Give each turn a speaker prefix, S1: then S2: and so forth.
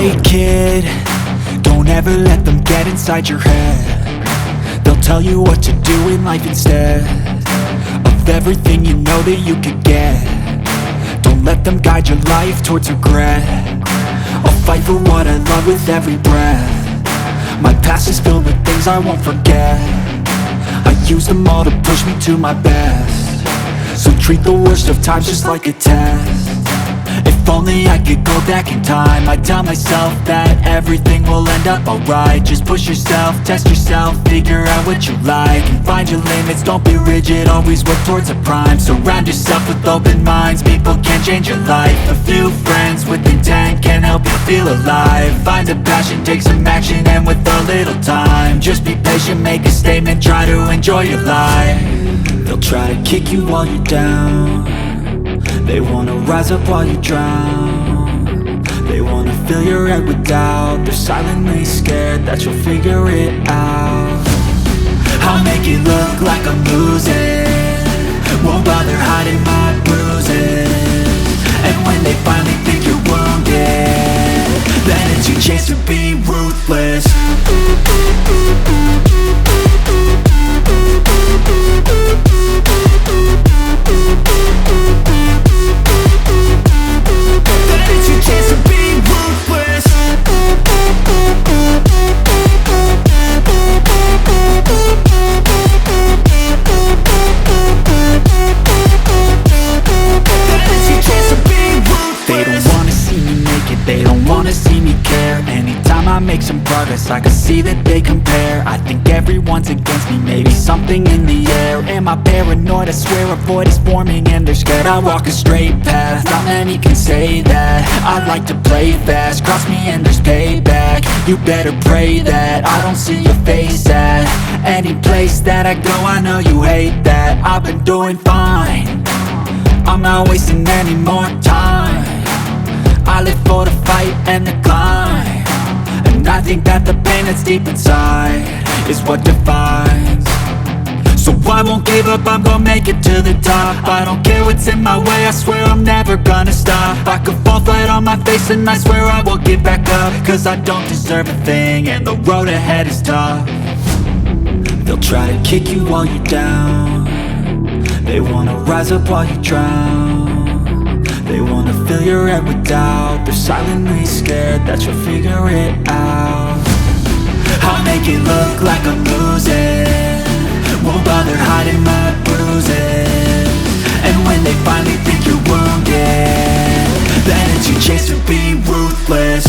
S1: Hey kid, don't ever let them get inside your head. They'll tell you what to do in life instead of everything you know that you could get. Don't let them guide your life towards regret. I'll fight for what I love with every breath. My past is filled with things I won't forget. I use them all to push me to my best. So treat the worst of times just like a test. If only I could go back in time, I'd tell myself that everything will end up alright. Just push yourself, test yourself, figure out what you like, and find your limits, don't be rigid, always work towards a prime. Surround yourself with open minds, people can change your life. A few friends with intent can help you feel alive. Find a passion, take some action, and with a little time, just be patient, make a statement, try to enjoy your life. They'll try to kick you while you're down. They wanna rise up while you drown. They wanna fill your head with doubt. They're silently scared that you'll figure it out. I'll make it look like I'm losing, won't bother hiding my bruises. And when they finally think you're wounded, then it's your chance to be ruthless. They don't wanna see me care. Anytime I make some progress, I can see that they compare. I think everyone's against me, maybe something in the air. Am I paranoid? I swear a void is forming and they're scared. I walk a straight path, not many can say that. I like to play fast, cross me and there's payback. You better pray that I don't see your face at any place that I go. I know you hate that. I've been doing fine, I'm not wasting any more time. I live for the fight and the climb, and I think that the pain that's deep inside is what defines. So I won't give up, I'm gonna make it to the top. I don't care what's in my way, I swear I'm never gonna stop. I could fall flat on my face and I swear I won't give back up, cause I don't deserve a thing and the road ahead is tough. They'll try to kick you while you're down. They wanna rise up while you drown. They wanna fill your head with doubt. They're silently scared that you'll figure it out. I'll make it look like I'm losing, won't bother hiding my bruises. And when they finally think you're wounded, then it's your chance to be ruthless.